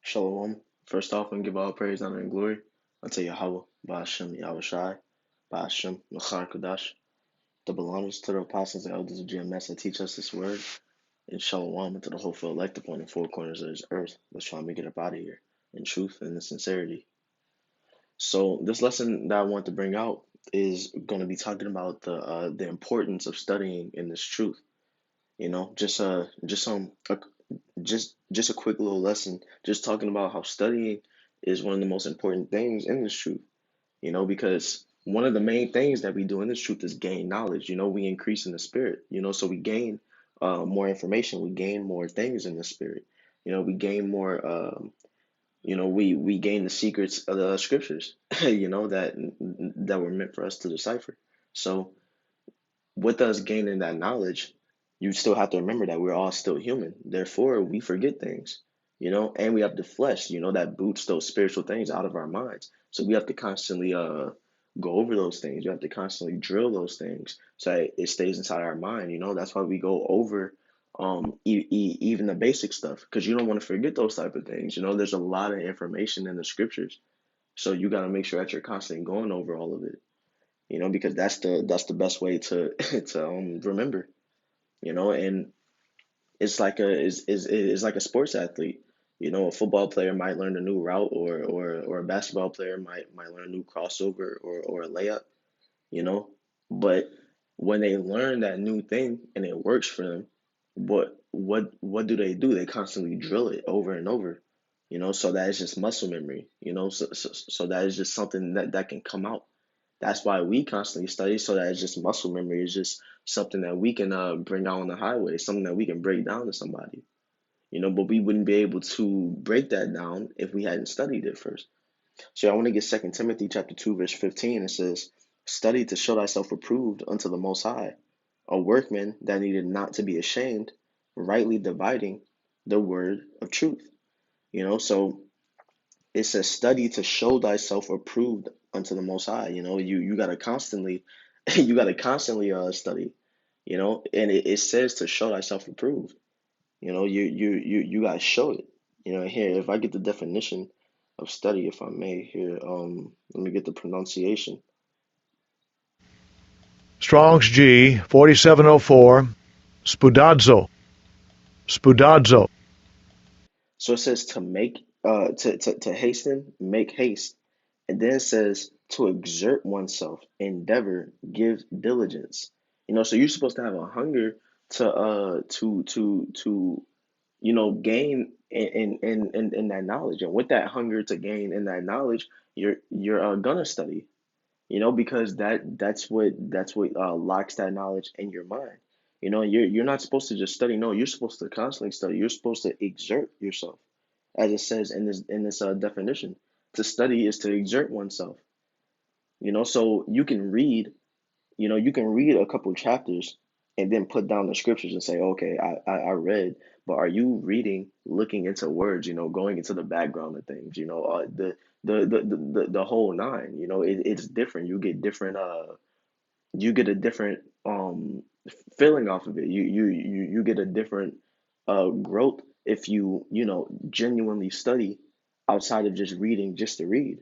Shalom. First off, and give all praise, honor, and glory unto Yahweh, Ba'ashem, Yahweh Shai, Ba'ashem, Machar Kodash. The belongings to the apostles and elders of GMS that teach us this word, and Shalom unto the hopeful elect upon the four corners of this earth. Let's try and make it up out of here in truth and in sincerity. So, this lesson that I want to bring out is going to be talking about the importance of studying in this truth. You know, just a quick little lesson, just talking about how studying is one of the most important things in this truth, because one of the main things that we do in this truth is gain knowledge. We increase in the spirit, so we gain more information, we gain more things in the spirit. We gain more, we gain the secrets of the scriptures, that were meant for us to decipher. So with us gaining that knowledge, you still have to remember that we're all still human. Therefore, we forget things, and we have the flesh, that boots those spiritual things out of our minds. So we have to constantly go over those things. You have to constantly drill those things so that it stays inside our mind. That's why we go over even the basic stuff, because you don't want to forget those type of things. There's a lot of information in the scriptures, so you got to make sure that you're constantly going over all of it. Because that's the best way to to remember. And it's like a sports athlete. A football player might learn a new route, or a basketball player might learn a new crossover, or a layup. You know, but when they learn that new thing and it works for them, what do? They constantly drill it over and over. So that is just muscle memory. So that is just something that can come out. That's why we constantly study, so that it's just muscle memory. It's just something that we can bring out on the highway, something that we can break down to somebody. But we wouldn't be able to break that down if we hadn't studied it first. So I want to get 2 Timothy chapter 2, verse 15. It says, "Study to show thyself approved unto the Most High, a workman that needed not to be ashamed, rightly dividing the word of truth." So it says, "Study to show thyself approved unto the Most High." You gotta constantly, you gotta constantly study. And it says to show thyself approved. You gotta show it. Here, if I get the definition of study, if I may, here, let me get the pronunciation. Strong's G 4704, Spudazo. Spudazo. So it says to make, to hasten, make haste, and then it says to exert oneself, endeavor, give diligence. So you're supposed to have a hunger to gain in that knowledge, and with that hunger to gain in that knowledge, you're gonna study. Because that's what locks that knowledge in your mind. You're not supposed to just study. No, you're supposed to constantly study. You're supposed to exert yourself, as it says in this definition. To study is to exert oneself. So you can read a couple chapters and then put down the scriptures and say, okay, I read, but are you reading, looking into words, going into the background of things, the whole nine. It's different. You get a different feeling off of it. You get a different growth if genuinely study outside of just reading just to read.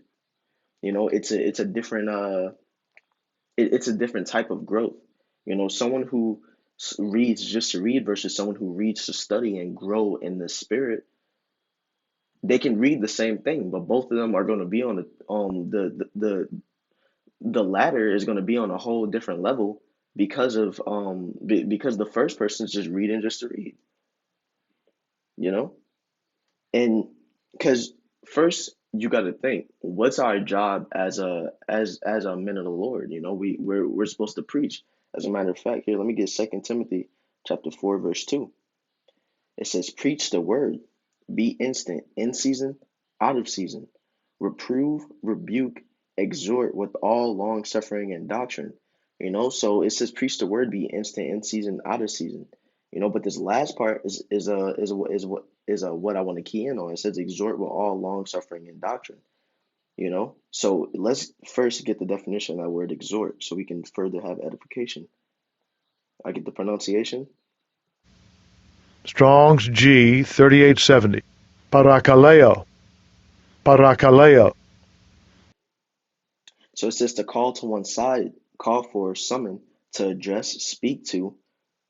It's a different it's a different type of growth. Someone who reads just to read versus someone who reads to study and grow in the spirit, they can read the same thing, but both of them are going to be on the latter is going to be on a whole different level, because the first person is just reading just to read, you know? And because first you got to think, what's our job as a men of the Lord? We're supposed to preach. As a matter of fact, here, let me get 2 Timothy chapter 4, verse 2. It says, "Preach the word, be instant in season, out of season, reprove, rebuke, exhort with all long suffering and doctrine." So it says, preach the word, be instant in season, out of season. But this last part is what I want to key in on. It says, exhort with all long suffering and doctrine. So let's first get the definition of that word exhort, so we can further have edification. I get the pronunciation. Strong's G 3870, Parakaleo. Parakaleo. So it says to call to one side, call for, summon, to address, speak to,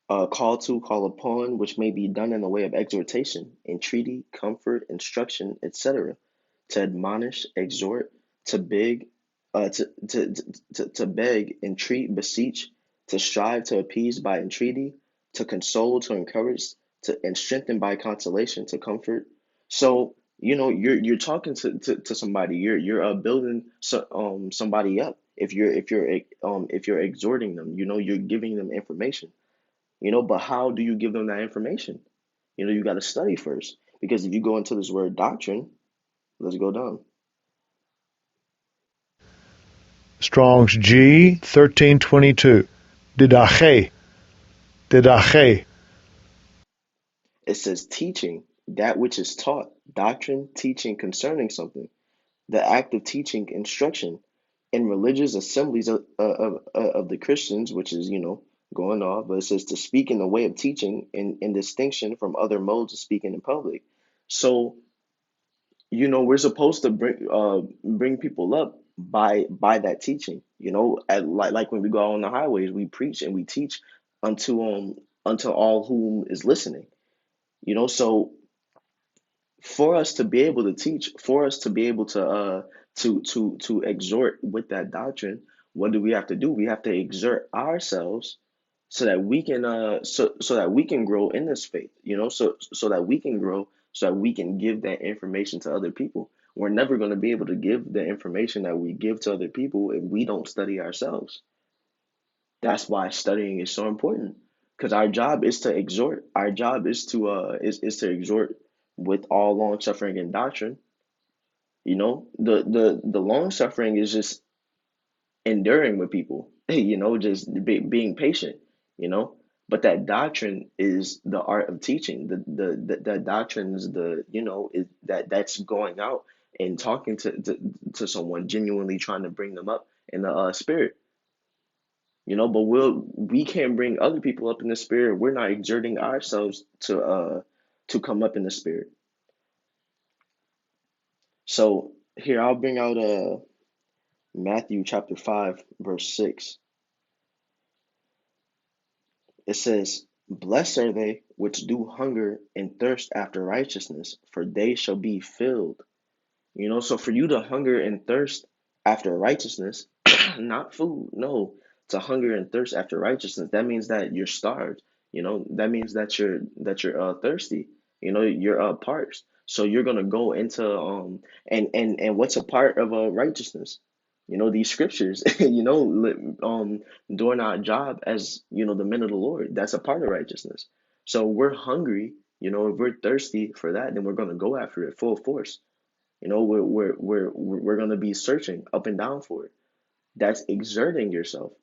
call to, call upon, which may be done in the way of exhortation, entreaty, comfort, instruction, etc. To admonish, exhort, to beg, to beg, entreat, beseech, to strive, to appease by entreaty, to console, to encourage, and strengthen by consolation, to comfort. So you're talking to somebody. You're building somebody up. If you're exhorting them, you're giving them information. But how do you give them that information? You got to study first. Because if you go into this word doctrine, let's go down. Strong's G 1322. Didache. Didache. It says teaching, that which is taught, doctrine, teaching concerning something, the act of teaching, instruction. In religious assemblies of the Christians, which is, going off, but it says to speak in the way of teaching in distinction from other modes of speaking in public. So, we're supposed to bring people up by that teaching. Like when we go out on the highways, we preach and we teach unto all whom is listening. So for us to be able to teach, for us to be able to exhort with that doctrine, what do we have to do? We have to exert ourselves so that we can so that we can grow in this faith, so that we can grow, so that we can give that information to other people. We're never going to be able to give the information that we give to other people if we don't study ourselves. That's why studying is so important, because our job is to exhort. Our job is to exhort with all long suffering and doctrine. The long suffering is just enduring with people, just being patient, you know. But that doctrine is the art of teaching. That doctrine is that's going out and talking to someone, genuinely trying to bring them up in the spirit. But we can't bring other people up in the spirit. We're not exerting ourselves to come up in the spirit. So here I'll bring out Matthew chapter 5 verse 6. It says, "Blessed are they which do hunger and thirst after righteousness, for they shall be filled." So for you to hunger and thirst after righteousness, not food, no, to hunger and thirst after righteousness, that means that you're starved. That means that you're thirsty. You're parched. So you're gonna go into and what's a part of righteousness? These scriptures. Doing our job as the men of the Lord. That's a part of righteousness. So we're hungry. If we're thirsty for that, then we're gonna go after it full force. We're gonna be searching up and down for it. That's exerting yourself.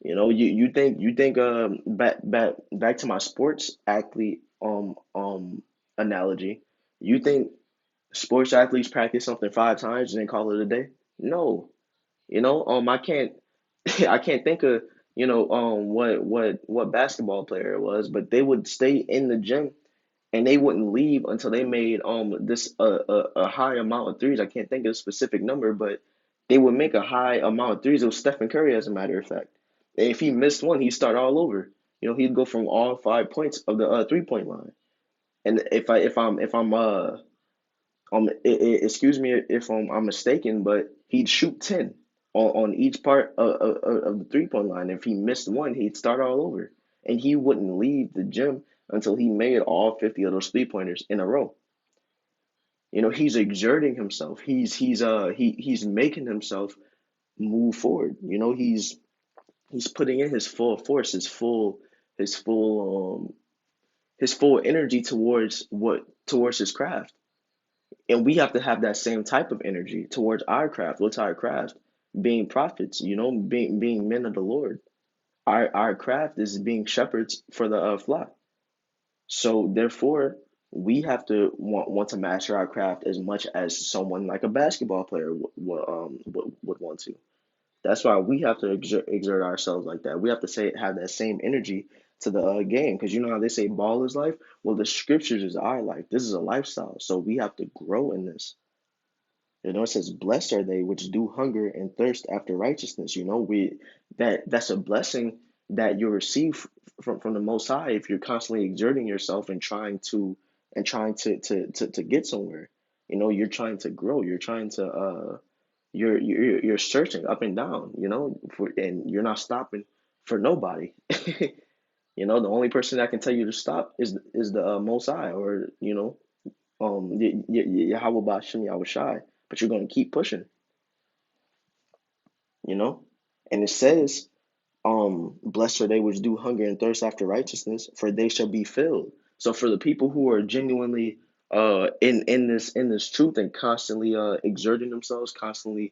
You think back to my sports athlete analogy. You think sports athletes practice something 5 times and then call it a day? No. I can't I can't think of what basketball player it was, but they would stay in the gym and they wouldn't leave until they made this a high amount of threes. I can't think of a specific number, but they would make a high amount of threes. It was Stephen Curry, as a matter of fact. And if he missed one, he'd start all over. He'd go from all 5 points of the 3 point line. And excuse me if I'm mistaken, but he'd shoot 10 on each part of the 3 point line. If he missed one, he'd start all over, and he wouldn't leave the gym until he made all 50 of those 3 pointers in a row. He's exerting himself. He's making himself move forward. He's putting in his full force, his full his full energy towards his craft. And we have to have that same type of energy towards our craft. What's our craft? Being prophets, being men of the Lord. Our craft is being shepherds for the flock. So therefore, we have to want to master our craft as much as someone like a basketball player would want to. That's why we have to exert ourselves like that. We have to have that same energy to the game, because you know how they say ball is life. Well, the scriptures is our life. This is a lifestyle, so we have to grow in this. It says, "Blessed are they which do hunger and thirst after righteousness." That's a blessing that you receive from the Most High if you're constantly exerting yourself and trying to get somewhere. You're trying to grow. You're trying to you're searching up and down. And you're not stopping for nobody. The only person that can tell you to stop is the Most High, or Yahweh Bashem Yahweh Shai. But you're going to keep pushing, you know? And it says, blessed are they which do hunger and thirst after righteousness, for they shall be filled. So for the people who are genuinely in this truth and constantly exerting themselves, constantly,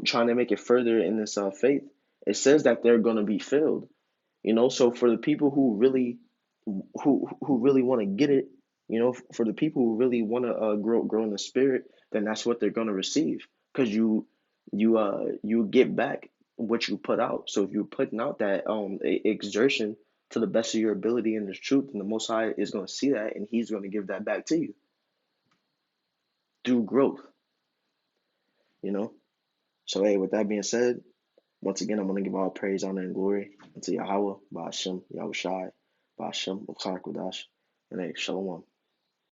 trying to make it further in this faith, it says that they're going to be filled. So for the people who really want to get it, for the people who really want to grow in the spirit, then that's what they're going to receive, because you get back what you put out. So if you're putting out that exertion to the best of your ability in the truth, and the Most High is going to see that, and He's going to give that back to you through growth. you know so hey, with that being said, once again, I'm going to give all praise, honor, and glory unto Yahweh, Ba'ashem, Yahweh Shai, Ba'ashem, Ukhar Kodash, and hey, Shalom.